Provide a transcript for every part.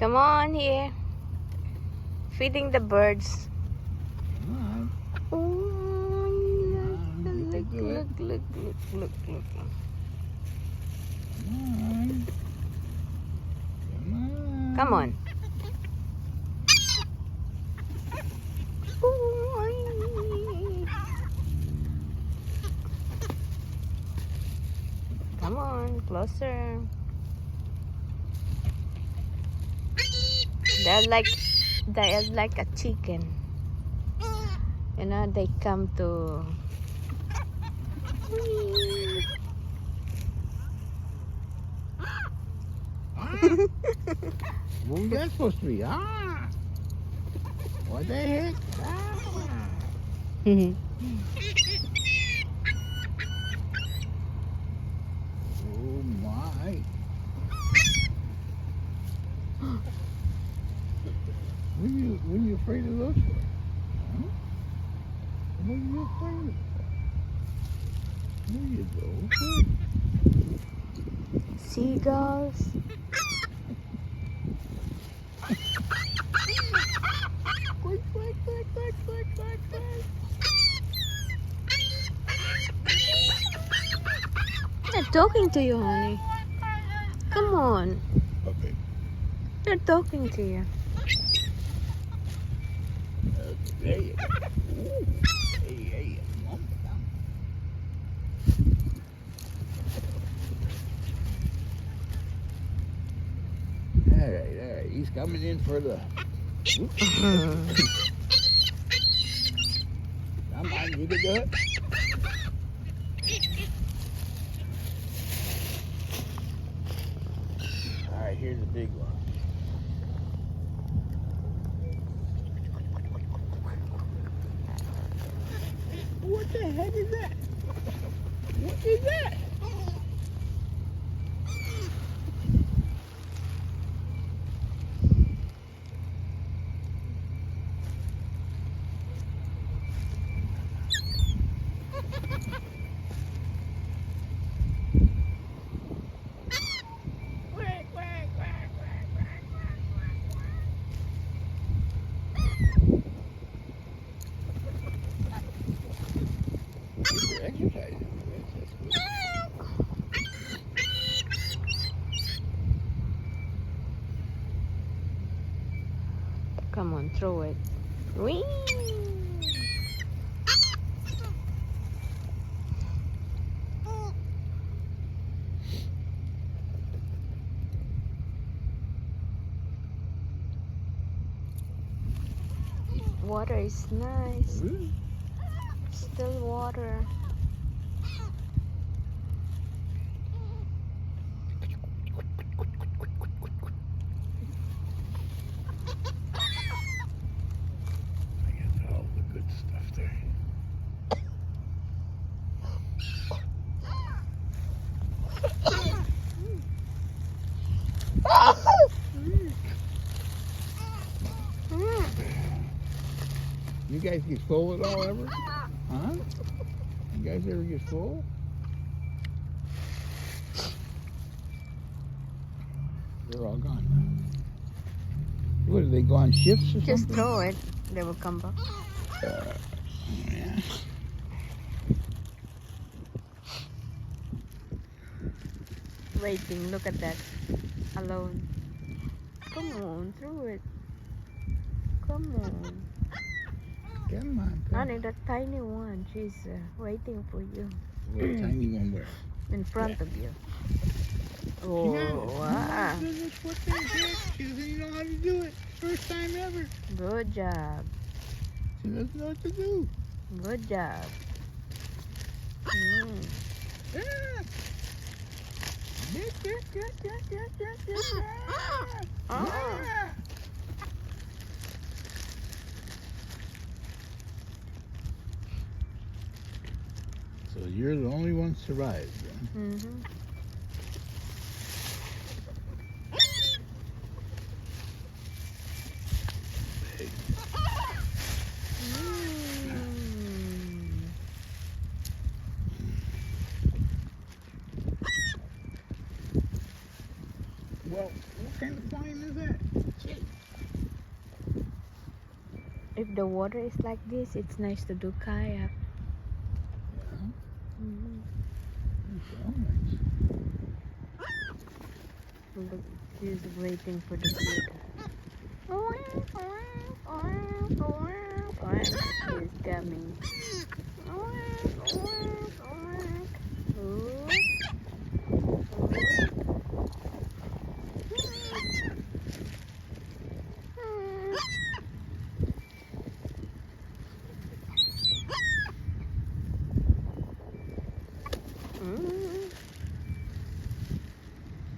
Come on here. Feeding the birds. Come on. Oh, look, do it. look. Come on. Come on. Come on. Come on, closer. They're like a chicken. You know, they come to. What was that supposed to be? Ah! What the heck? Ah! Oh my! What are you afraid of those for? Huh? What are you afraid of? There you go. Seagulls. They're talking to you, honey. Come on. Okay. They're talking to you. There you go. Ooh. Hey. All right. He's coming in for the. Come on, you can do it. All right, here's the big one. What the heck is that? What is that? You're exercising. That's good. Come on, throw it. Whee! Water is nice. Still water. I got all the good stuff there. You guys get full at all ever? Huh? You guys ever get full? They're all gone now. What, do they go on shifts or Just something? throw it. They will come back. Yeah. Waiting. Look at that. Alone. Come on, throw it. Come on. Come on. Honey, that tiny one. She's waiting for you. Little tiny one where? In front of you. Yeah. Oh, wow. Goodness, what the heck? She doesn't even know how to do it. First time ever. Good job. She doesn't know what to do. Good job. Yeah. Yeah. So you're the only one survived, then? Mm-hmm. Well, what kind of flying is that? If the water is like this, it's nice to do kayak. Yeah. Mm-hmm. So nice. Look, she's waiting for the food. She's coming.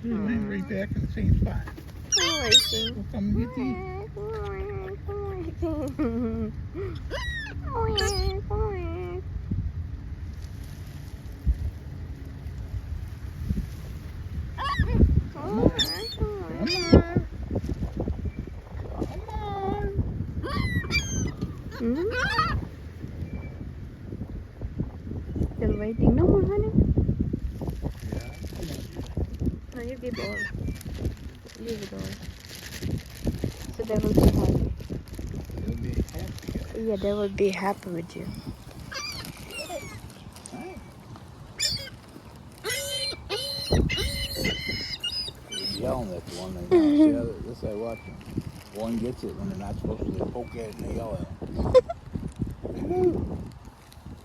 She's laying right back in the same spot. Waiting. We'll come and get these. Come on. Still waiting. No more, honey. Yeah. No, you give all. Give it all. So they will be happy. They'll be happy. Yeah, they will be happy with you. Yelling at the one they know. See how this I watch them. One gets it when they're not supposed to. They poke at it and they yell at them. They do.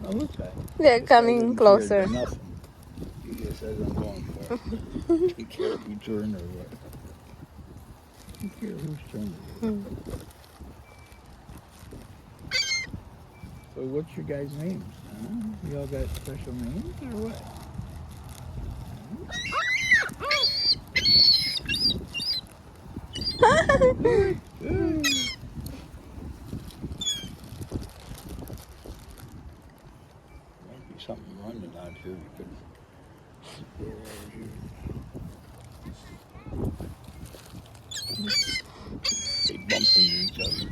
Now look at it. They're This guy coming doesn't closer. care nothing. He just says I'm going for it. He care if you turn or what. He care whose turn it is. So what's your guys' names? Huh? You all got special names or what? Good. Might be something running out here because they bump into each other.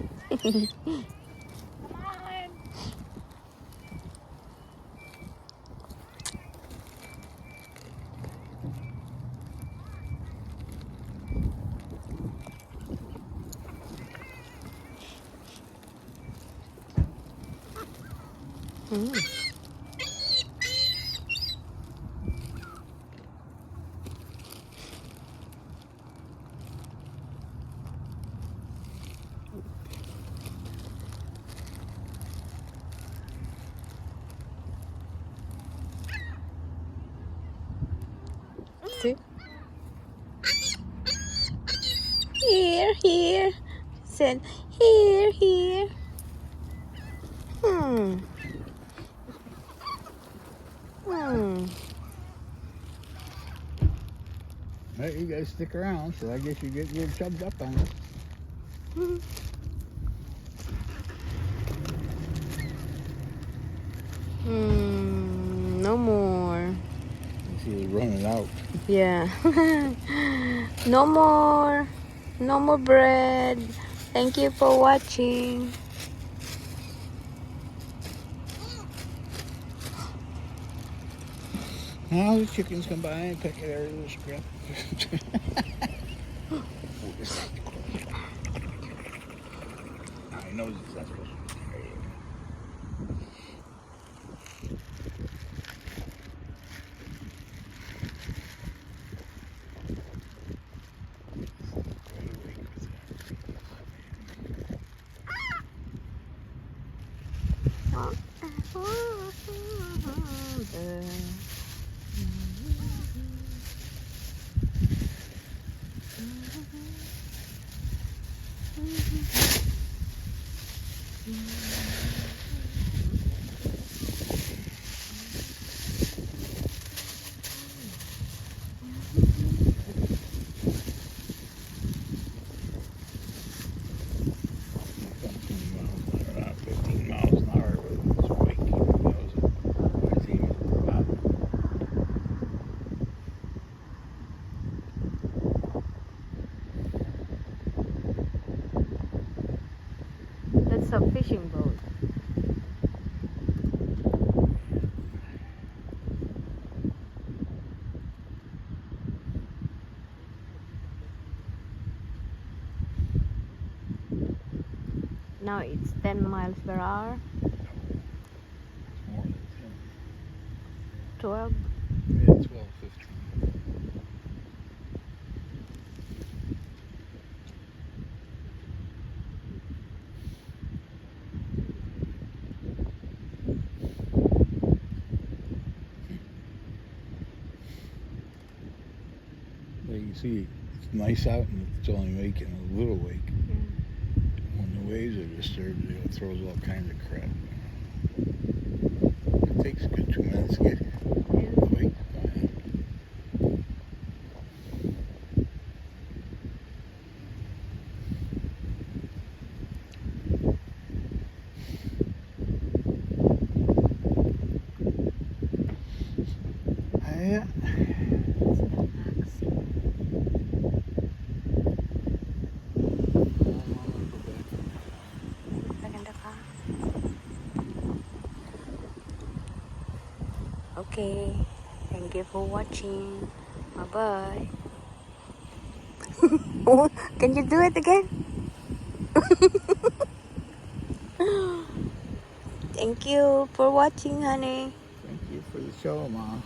See? Here, here. Said, here, here. Well, you guys stick around, so I guess you get your chubbed up on it. No more. You see it's running out. Yeah. No more. No more bread. Thank you for watching. Now the chickens come by and pick at every little scrap. I know it's not supposed to be. That's a fishing boat. Now it's 10 miles per hour. More than 12. 10. Yeah, 12, 15. But you see, it's nice out and it's only making a little wake. When the waves are disturbed, it throws all kinds of crap. It takes a good 2 minutes to get here. The wake. Yeah. Maganda ka. Okay. Thank you for watching. Bye-bye. Oh, can you do it again? Thank you for watching, honey. Thank you for the show, Mom.